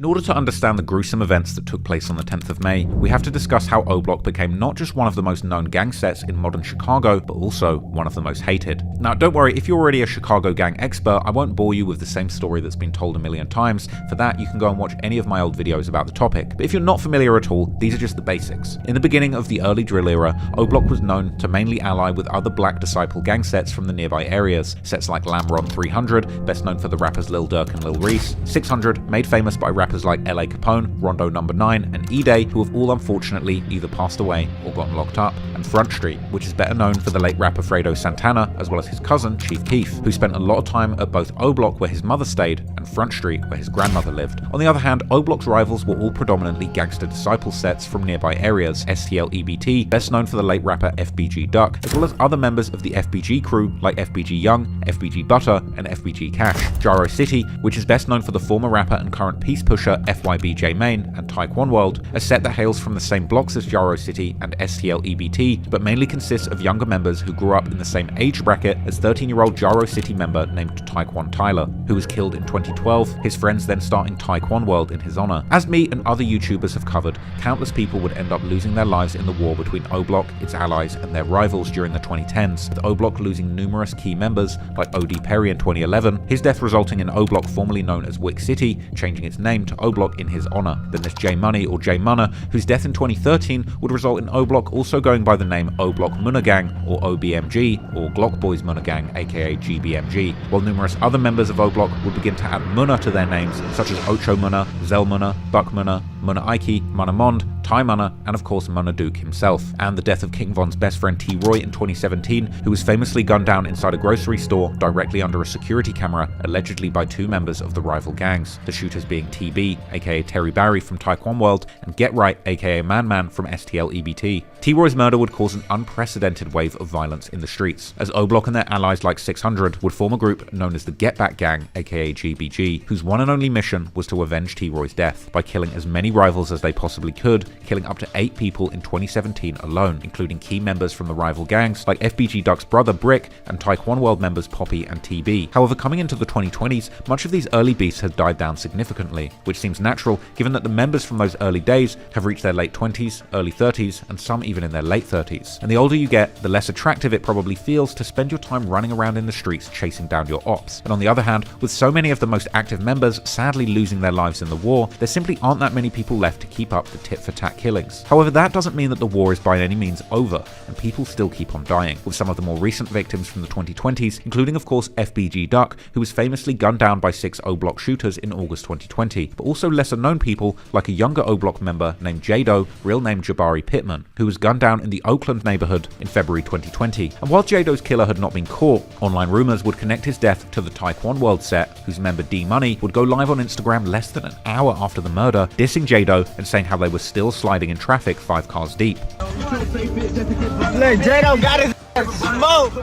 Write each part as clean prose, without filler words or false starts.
In order to understand the gruesome events that took place on the 10th of May, we have to discuss how O Block became not just one of the most known gang sets in modern Chicago, but also one of the most hated. Now don't worry, if you're already a Chicago gang expert, I won't bore you with the same story that's been told a million times. For that, you can go and watch any of my old videos about the topic. But if you're not familiar at all, these are just the basics. In the beginning of the early drill era, O Block was known to mainly ally with other black disciple gang sets from the nearby areas. Sets like Lamron 300, best known for the rappers Lil Durk and Lil Reese, 600, made famous by rappers like LA Capone, Rondo No. 9, and E-Day, who have all unfortunately either passed away or gotten locked up, and Front Street, which is better known for the late rapper Fredo Santana, as well as his cousin Chief Keef, who spent a lot of time at both O Block where his mother stayed, and Front Street where his grandmother lived. On the other hand, O Block's rivals were all predominantly gangster disciple sets from nearby areas. STL EBT, best known for the late rapper FBG Duck, as well as other members of the FBG crew like FBG Young, FBG Butter, and FBG Cash. Gyro City, which is best known for the former rapper and current peace pusher FYBJ Main, and Taekwon World, a set that hails from the same blocks as Gyro City and STL EBT, but mainly consists of younger members who grew up in the same age bracket as 13-year-old Gyro City member named Taekwon Tyler, who was killed in 2012, his friends then starting Taekwon World in his honor. As me and other YouTubers have covered, countless people would end up losing their lives in the war between O Block, its allies, and their rivals during the 2010s, with O Block losing numerous key members like OD Perry in 2011, his death resulting in O Block formerly known as Wick City, changing its name to O Block in his honor. Then there's J Money or J Munna, whose death in 2013 would result in O Block also going by the name O Block Munna Gang or OBMG, or Glock Boys Munna Gang aka GBMG, while numerous other members of O Block would begin to add Munna to their names, such as Ocho Munna, Zel Munna, Buck Munna, Munna Ike, Munna Mond, Ty Munna, and of course Manaduk himself. And the death of King Von's best friend T. Roy in 2017, who was famously gunned down inside a grocery store directly under a security camera, allegedly by two members of the rival gangs, the shooters being TB, aka Terry Barry from Taekwon World, and Get Right, aka Man Man from STL EBT. T. Roy's murder would cause an unprecedented wave of violence in the streets, as O Block and their allies like 600 would form a group known as the Get Back Gang, aka GBG, whose one and only mission was to avenge T. Roy's death by killing as many rivals as they possibly could, killing up to 8 people in 2017 alone, including key members from the rival gangs like FBG Duck's brother Brick and Taekwon World members Poppy and TB. However, coming into the 2020s, much of these early beasts had died down significantly, which seems natural given that the members from those early days have reached their late 20s, early 30s, and some even in their late 30s. And the older you get, the less attractive it probably feels to spend your time running around in the streets chasing down your ops. And on the other hand, with so many of the most active members sadly losing their lives in the war, there simply aren't that many people left to keep up the tit-for-tat killings. However, that doesn't mean that the war is by any means over, and people still keep on dying, with some of the more recent victims from the 2020s, including of course FBG Duck, who was famously gunned down by 6 O Block shooters in August 2020, but also lesser known people like a younger O Block member named Jado, real name Jabari Pittman, who was gunned down in the Oakland neighborhood in February 2020. And while Jado's killer had not been caught, online rumors would connect his death to the Taekwon World set, whose member D Money would go live on Instagram less than an hour after the murder, dissing Jado and saying how they were still sliding in traffic 5 cars deep. Look, Jado got his smoke,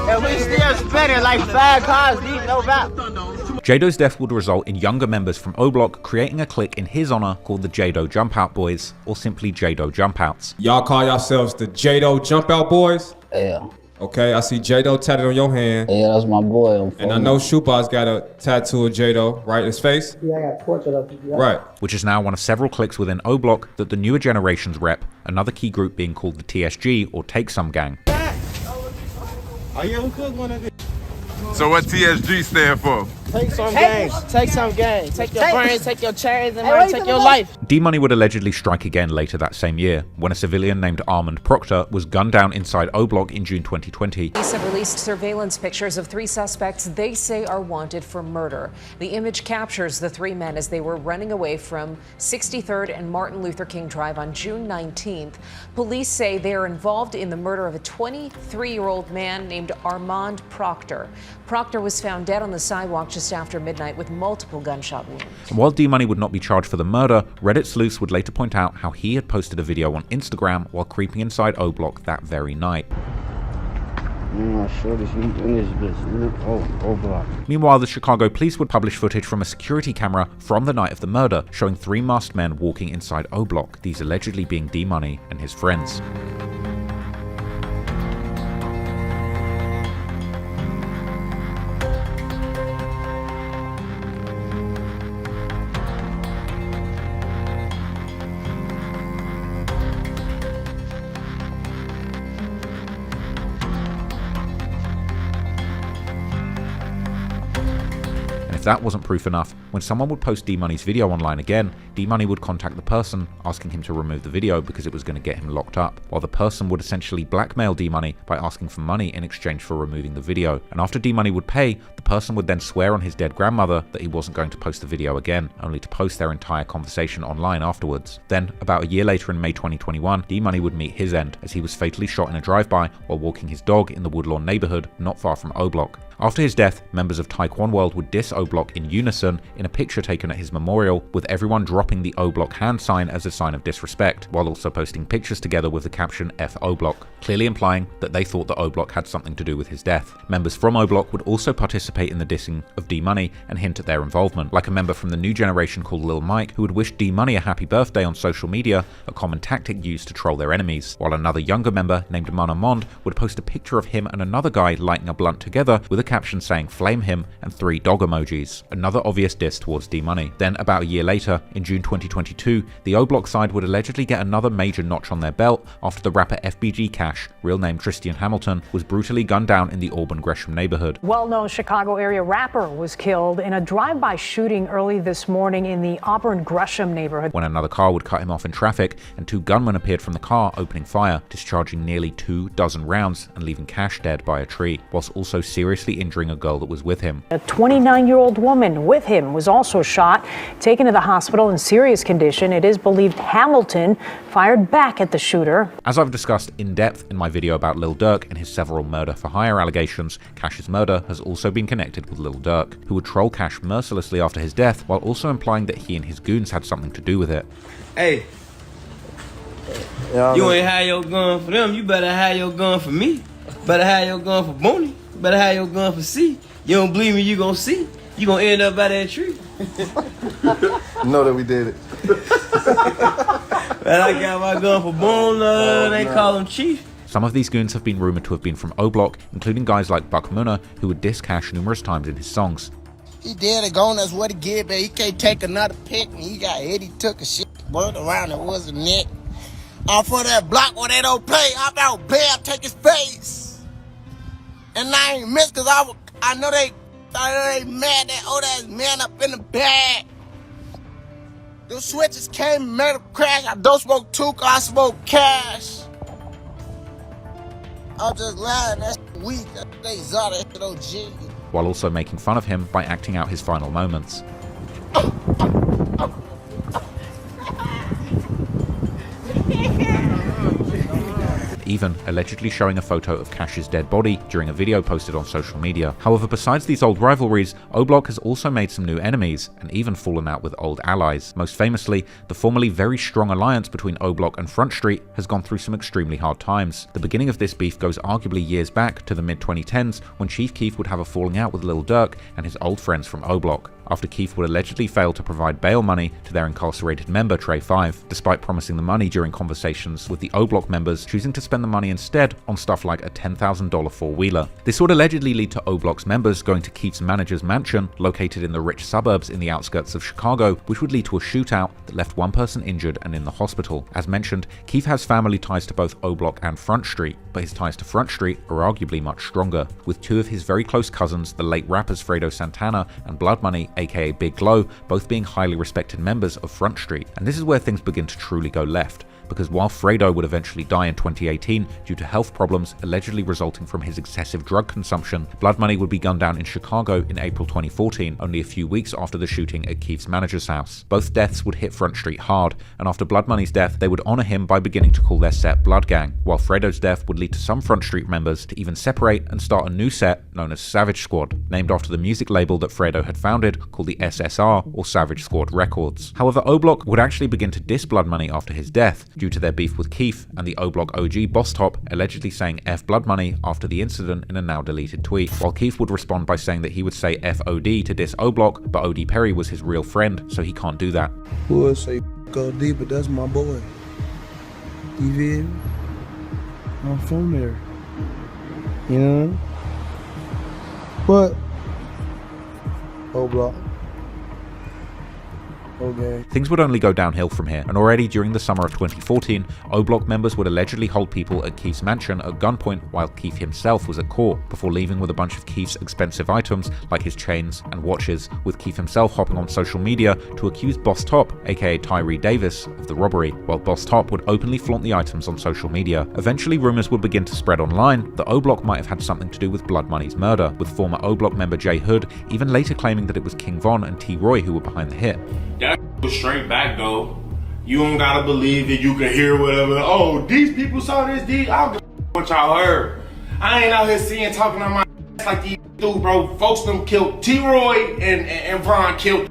and we still spinning like 5 cars deep, no rap. Jado's death would result in younger members from O Block creating a clique in his honor called the Jado Jump Out Boys, or simply Jado Jump Outs. Y'all call yourselves the Jado Jump Out Boys? Yeah. Okay, I see Jado tatted on your hand. Yeah, that's my boy. And I know Shoopah's got a tattoo of Jado right in his face. Yeah, I got a portrait of him. Yeah. Right. Which is now one of several cliques within O Block that the newer generations rep, another key group being called the TSG, or Take Some Gang. So what TSG stand for? Take some gang. Take some gang. Take your brains, take your chains, and take your life. D-Money would allegedly strike again later that same year, when a civilian named Armand Proctor was gunned down inside O Block in June 2020. Police have released surveillance pictures of 3 suspects they say are wanted for murder. The image captures the 3 men as they were running away from 63rd and Martin Luther King Drive on June 19th. Police say they are involved in the murder of a 23-year-old man named Armand Proctor. Proctor was found dead on the sidewalk just after midnight with multiple gunshot wounds. And while D-Money would not be charged for the murder, Reddit sleuths would later point out how he had posted a video on Instagram while creeping inside O Block that very night. Meanwhile, the Chicago police would publish footage from a security camera from the night of the murder, showing 3 masked men walking inside O Block, these allegedly being D-Money and his friends. If that wasn't proof enough, when someone would post D-Money's video online again, D-Money would contact the person asking him to remove the video because it was going to get him locked up, while the person would essentially blackmail D-Money by asking for money in exchange for removing the video. And after D-Money would pay, the person would then swear on his dead grandmother that he wasn't going to post the video again, only to post their entire conversation online afterwards. Then, about a year later in May 2021, D-Money would meet his end as he was fatally shot in a drive-by while walking his dog in the Woodlawn neighborhood not far from O-Block. After his death, members of Taekwon World would diss O-Block in unison in a picture taken at his memorial, with everyone dropping the O-Block hand sign as a sign of disrespect, while also posting pictures together with the caption F O-Block, clearly implying that they thought that O-Block had something to do with his death. Members from O-Block would also participate in the dissing of D-Money and hint at their involvement, like a member from the new generation called Lil Mike who would wish D-Money a happy birthday on social media, a common tactic used to troll their enemies, while another younger member named Manamond would post a picture of him and another guy lighting a blunt together with a caption saying flame him and 3 dog emojis, another obvious diss towards D-Money. Then about a year later, in June 2022, the O-Block side would allegedly get another major notch on their belt after the rapper FBG Cash, real name Tristan Hamilton, was brutally gunned down in the Auburn Gresham neighborhood. Well-known Chicago area rapper was killed in a drive-by shooting early this morning in the Auburn Gresham neighborhood. When another car would cut him off in traffic and 2 gunmen appeared from the car opening fire, discharging nearly 24 rounds and leaving Cash dead by a tree, whilst also seriously injuring a girl that was with him. A 29-year-old woman with him was also shot, taken to the hospital in serious condition. It is believed Hamilton fired back at the shooter. As I've discussed in depth in my video about Lil Durk and his several murder-for-hire allegations, Cash's murder has also been connected with Lil Durk, who would troll Cash mercilessly after his death while also implying that he and his goons had something to do with it. Hey, you ain't have your gun for them, you better have your gun for me. Better have your gun for Boney. Better have your gun for C. You don't believe me, you gonna see. You gonna end up by that tree. Know that we did it. But I got my gun for Bone, they call him Chief. Some of these goons have been rumored to have been from O-Block, including guys like Buck Munna, who would diss Cash numerous times in his songs. He dead and gone, that's what he get, but he can't take another pick. And he got hit, he took a shit, word around it was a neck. Off of that block where they don't play, I'm out bail, take his face. And I ain't missed cause I know they mad, that old ass man up in the bag. The switches came and made him crash. I don't smoke Tuka, I smoke Cash. I'm just lying, that's weak, they Zara, that shit OG. While also making fun of him by acting out his final moments. Even allegedly showing a photo of Cash's dead body during a video posted on social media. However, besides these old rivalries, O-Block has also made some new enemies and even fallen out with old allies. Most famously, the formerly very strong alliance between O-Block and Front Street has gone through some extremely hard times. The beginning of this beef goes arguably years back to the mid-2010s when Chief Keef would have a falling out with Lil Durk and his old friends from O-Block, after Keef would allegedly fail to provide bail money to their incarcerated member Trey 5, despite promising the money during conversations with the O-Block members choosing to spend the money instead on stuff like a $10,000 four-wheeler. This would allegedly lead to O-Block's members going to Keef's manager's mansion, located in the rich suburbs in the outskirts of Chicago, which would lead to a shootout that left 1 person injured and in the hospital. As mentioned, Keef has family ties to both O-Block and Front Street, but his ties to Front Street are arguably much stronger, with 2 of his very close cousins, the late rappers Fredo Santana and Blood Money, aka Big Glow, both being highly respected members of Front Street. And this is where things begin to truly go left, because while Fredo would eventually die in 2018 due to health problems allegedly resulting from his excessive drug consumption, Blood Money would be gunned down in Chicago in April 2014, only a few weeks after the shooting at Keef's manager's house. Both deaths would hit Front Street hard, and after Blood Money's death, they would honor him by beginning to call their set Blood Gang, while Fredo's death would lead to some Front Street members to even separate and start a new set known as Savage Squad, named after the music label that Fredo had founded called the SSR, or Savage Squad Records. However, O-Block would actually begin to diss Blood Money after his death, due to their beef with Keef and the O-Block OG Boss Top allegedly saying F Blood Money after the incident in a now deleted tweet, while Keef would respond by saying that he would say FOD to diss O-Block, but OD Perry was his real friend, so he can't do that. Would say OD, but that's my boy. You feel me? I'm from there. You know? But O-Block. Okay. Things would only go downhill from here, and already during the summer of 2014, O-Block members would allegedly hold people at Keef's mansion at gunpoint while Keef himself was at court, before leaving with a bunch of Keef's expensive items like his chains and watches, with Keef himself hopping on social media to accuse Boss Top, aka Tyree Davis, of the robbery, while Boss Top would openly flaunt the items on social media. Eventually, rumors would begin to spread online that O-Block might have had something to do with Blood Money's murder, with former O-Block member J Hood even later claiming that it was King Von and T Roy who were behind the hit. That was straight back though. You don't gotta believe it, you can hear whatever. Oh, these people saw this, I don't give a what y'all heard. I ain't out here seeing talking on my ass like these dudes, bro. Folks them killed T Roy and Von killed.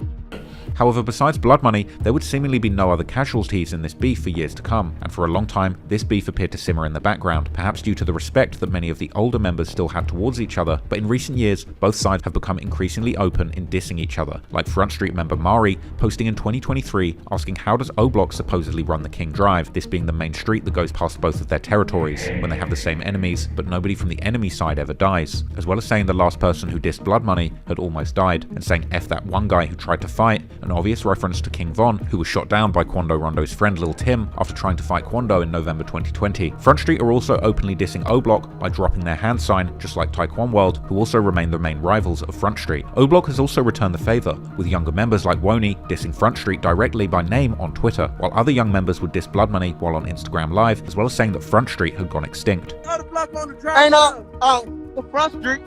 However, besides Blood Money, there would seemingly be no other casualties in this beef for years to come, and for a long time, this beef appeared to simmer in the background, perhaps due to the respect that many of the older members still had towards each other, but in recent years, both sides have become increasingly open in dissing each other, like Front Street member Mari posting in 2023 asking how does O-Block supposedly run the King Drive, this being the main street that goes past both of their territories, when they have the same enemies, but nobody from the enemy side ever dies, as well as saying the last person who dissed Blood Money had almost died, and saying F that one guy who tried to fight, an obvious reference to King Von, who was shot down by Quando Rondo's friend Lil Tim after trying to fight Quando in November 2020. Front Street are also openly dissing O-Block by dropping their hand sign, just like Taekwon World, who also remain the main rivals of Front Street. O-Block has also returned the favour, with younger members like Woney dissing Front Street directly by name on Twitter, while other young members would diss Blood Money while on Instagram Live, as well as saying that Front Street had gone extinct. Ain't the Front Street.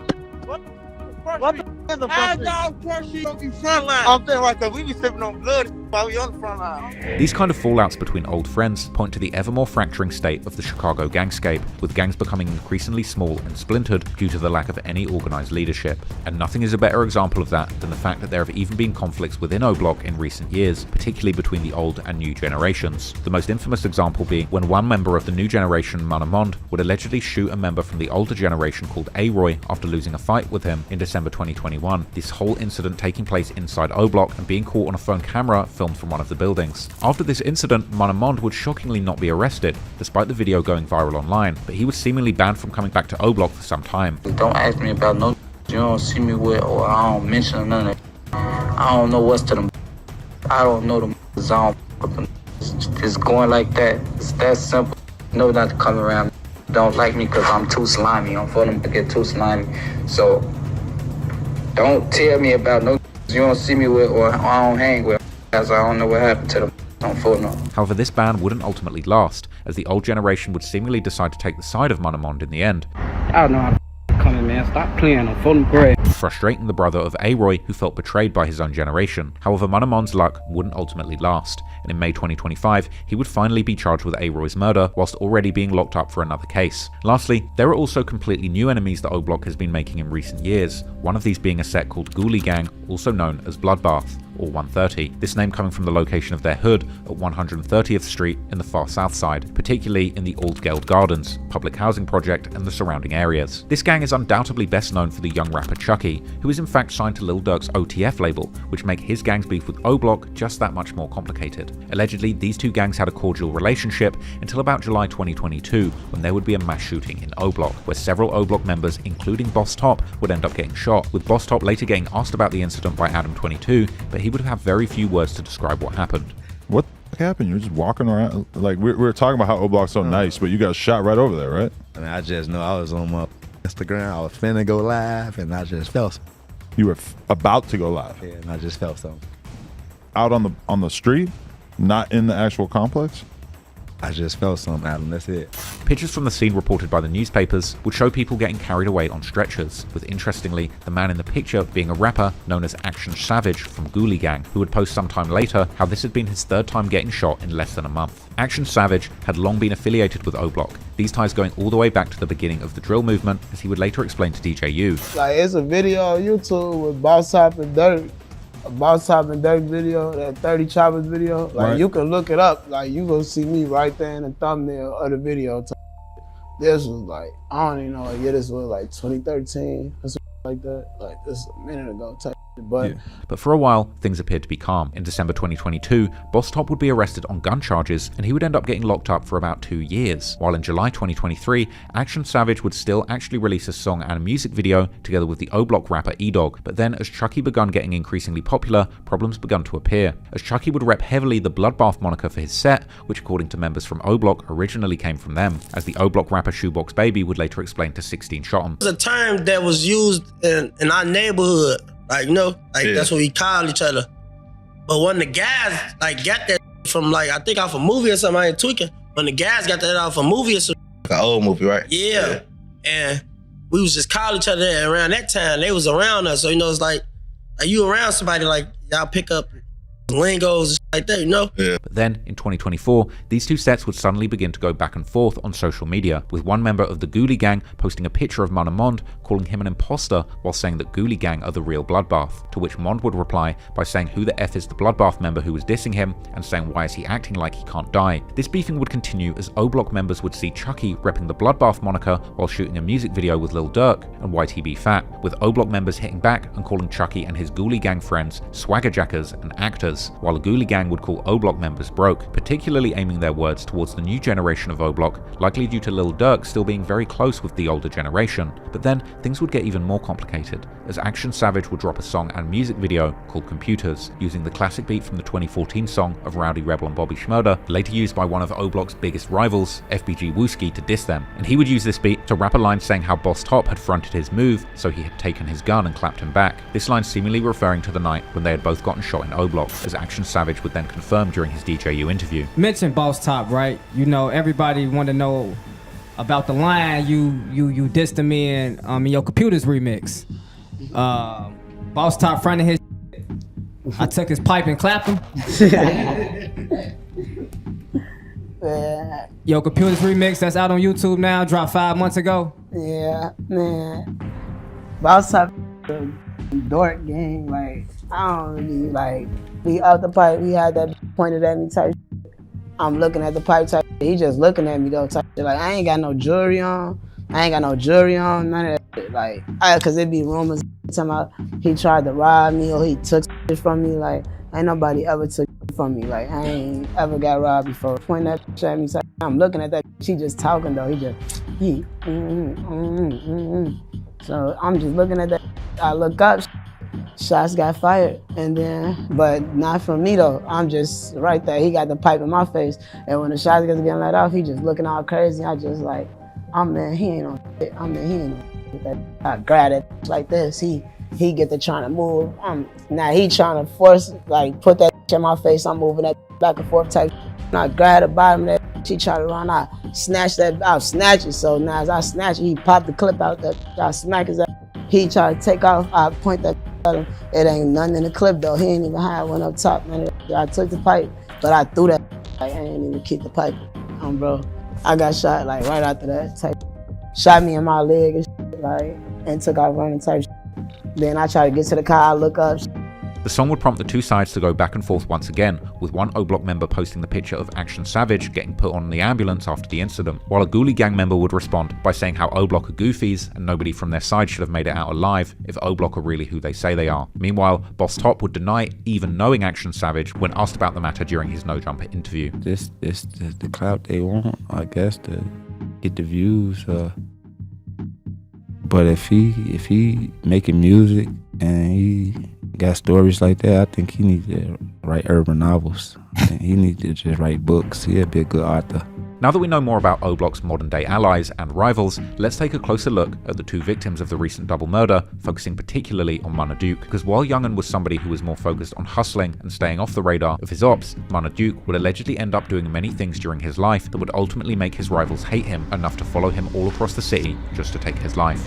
What the in the front street? I'm saying like, cause we be sipping on blood while we on the front line. These kind of fallouts between old friends point to the ever more fracturing state of the Chicago gangscape, with gangs becoming increasingly small and splintered due to the lack of any organized leadership. And nothing is a better example of that than the fact that there have even been conflicts within O-Block in recent years, particularly between the old and new generations. The most infamous example being when one member of the new generation, Manamond, would allegedly shoot a member from the older generation called A-Roy after losing a fight with him in December 2021. This whole incident taking place inside O-Block and being caught on a phone camera filmed from one of the buildings. After this incident, Manamond would shockingly not be arrested, despite the video going viral online, but he was seemingly banned from coming back to O-Block for some time. Don't ask me about no you don't see me with, or I don't mention none of that. I don't know what's to them. I don't know them. I don't fuck them. It's going like that. It's that simple. No, not to come around. Don't like me because I'm too slimy. I'm for them to get too slimy. So don't tell me about no you don't see me with, or I don't hang with, as I don't know what happened to them. Don't fool no. However, this ban wouldn't ultimately last, as the old generation would seemingly decide to take the side of Manamond in the end. I don't know how to come in, man. Stop playing on phone grade. Frustrating the brother of A-Roy, who felt betrayed by his own generation. However, Manamond's luck wouldn't ultimately last, and in May 2025, he would finally be charged with A-Roy's murder, whilst already being locked up for another case. Lastly, there are also completely new enemies that O-Block has been making in recent years, one of these being a set called Ghouly Gang, also known as Bloodbath, or 130, this name coming from the location of their hood at 130th Street in the far south side, particularly in the Old Geld Gardens, public housing project and the surrounding areas. This gang is undoubtedly best known for the young rapper Chucky, who is in fact signed to Lil Durk's OTF label, which make his gang's beef with O-Block just that much more complicated. Allegedly, these two gangs had a cordial relationship until about July 2022, when there would be a mass shooting in O-Block, where several O-Block members, including Boss Top, would end up getting shot, with Boss Top later getting asked about the incident by Adam22, but he would have very few words to describe what happened. What the happened? You're just walking around, like we're talking about how O-Block's so nice, but you got shot right over there, right? I mean, I just know I was on my Instagram, I was finna go live, and I just felt something. You were about to go live? Yeah, and I just felt something. Out on the street? Not in the actual complex? I just felt something, Adam, that's it. Pictures from the scene reported by the newspapers would show people getting carried away on stretchers, with interestingly, the man in the picture being a rapper known as Action Savage from Ghouly Gang, who would post sometime later how this had been his third time getting shot in less than a month. Action Savage had long been affiliated with O-Block, these ties going all the way back to the beginning of the drill movement, as he would later explain to DJ U. Like, it's a video on YouTube with Boss Top and Dirk. A Boss Top and Dirk video, that 30 Choppers video. Like, right. You can look it up. Like, you gonna see me right there in the thumbnail of the video. This was like, I don't even know what year this was, like 2013 or something like that. Like, this is a minute ago. But But for a while, things appeared to be calm. In December 2022, Boss Top would be arrested on gun charges, and he would end up getting locked up for about 2 years. While in July 2023, Action Savage would still actually release a song and a music video together with the O-Block rapper E-Dog. But then, as Chucky begun getting increasingly popular, problems began to appear. As Chucky would rep heavily the Bloodbath moniker for his set, which according to members from O-Block originally came from them, as the O-Block rapper Shoebox Baby would later explain to 16 Shot 'Em. It's a term that was used in our neighborhood. Like, you know, like that's what we call each other. But when the guys like got that from like, I think off a movie or something, I ain't tweaking. When the guys got that off a movie or something. Like an old movie, right? Yeah. And we was just calling each other there around that time. They was around us. So, you know, it's like you around somebody, like y'all pick up lingos and shit like that, you know? But then, in 2024, these two sets would suddenly begin to go back and forth on social media, with one member of the Ghouly Gang posting a picture of Manamond, calling him an imposter while saying that Ghouly Gang are the real Bloodbath, to which Mond would reply by saying who the F is the Bloodbath member who was dissing him, and saying why is he acting like he can't die. This beefing would continue as O-Block members would see Chucky repping the Bloodbath moniker while shooting a music video with Lil Durk and YTB Fat, with O-Block members hitting back and calling Chucky and his Ghouly Gang friends swaggerjackers and actors, while the Ghouly Gang would call O-Block members broke, particularly aiming their words towards the new generation of O-Block, likely due to Lil Durk still being very close with the older generation. But then, things would get even more complicated, as Action Savage would drop a song and music video called Computers, using the classic beat from the 2014 song of Rowdy Rebel and Bobby Shmurda, later used by one of O-Block's biggest rivals, FBG Wooski, to diss them. And he would use this beat to rap a line saying how Boss Top had fronted his move, so he had taken his gun and clapped him back. This line seemingly referring to the night when they had both gotten shot in O-Block, as Action Savage would then confirm during his DJU interview. Mention Boss Top, right? You know, everybody want to know about the line you dissed him in your Computers remix. Boss Top fronted his I took his pipe and clapped him. yeah. Yo, Computers remix, that's out on YouTube now, dropped 5 months ago. Yeah, man. Boss Top dork gang, like, I don't really, like, we out the pipe, he had that pointed at me type shit. I'm looking at the pipe type shit. He just looking at me though type shit. Like, I ain't got no jewelry on, none of that shit. Like, cause it be rumors talking about he tried to rob me or he took shit from me. Like, ain't nobody ever took shit from me. Like, I ain't ever got robbed before. Pointing that shit at me, type. I'm looking at that she just talking though. So I'm just looking at that. I look up, shots got fired, and then, but not from me though. I'm just right there. He got the pipe in my face, and when the shots getting let off, he just looking all crazy. I just like, he ain't on shit. He ain't on shit. I grab it like this. He get to trying to move. Now he trying to force, like, put that in my face. I'm moving that back and forth type. And I grab the bottom of that. She try to run. I snatch that. I'll snatch it. So now as I snatch it, he popped the clip out. That I smack his ass. He tried to take off. I point that at him. It ain't nothing in the clip though. He ain't even have one up top, man. I took the pipe, but I threw that. Like, I ain't even keep the pipe. Bro, I got shot like right after that type. Shot me in my leg and shit, like, and took off running type shit. Then I try to get to the car. I look up. The song would prompt the two sides to go back and forth once again, with one O-Block member posting the picture of Action Savage getting put on the ambulance after the incident, while a Ghouly Gang member would respond by saying how O-Block are goofies and nobody from their side should have made it out alive if O-Block are really who they say they are. Meanwhile, Boss Top would deny even knowing Action Savage when asked about the matter during his No Jumper interview. This the clout they want, I guess, to get the views. But if he making music and he got stories like that, I think he needs to write urban novels. He needs to just write books. He'd be a good author. Now that we know more about O-Block's modern day allies and rivals, let's take a closer look at the two victims of the recent double murder, focusing particularly on Manaduk, because while Young'un was somebody who was more focused on hustling and staying off the radar of his ops, Manaduk would allegedly end up doing many things during his life that would ultimately make his rivals hate him enough to follow him all across the city just to take his life.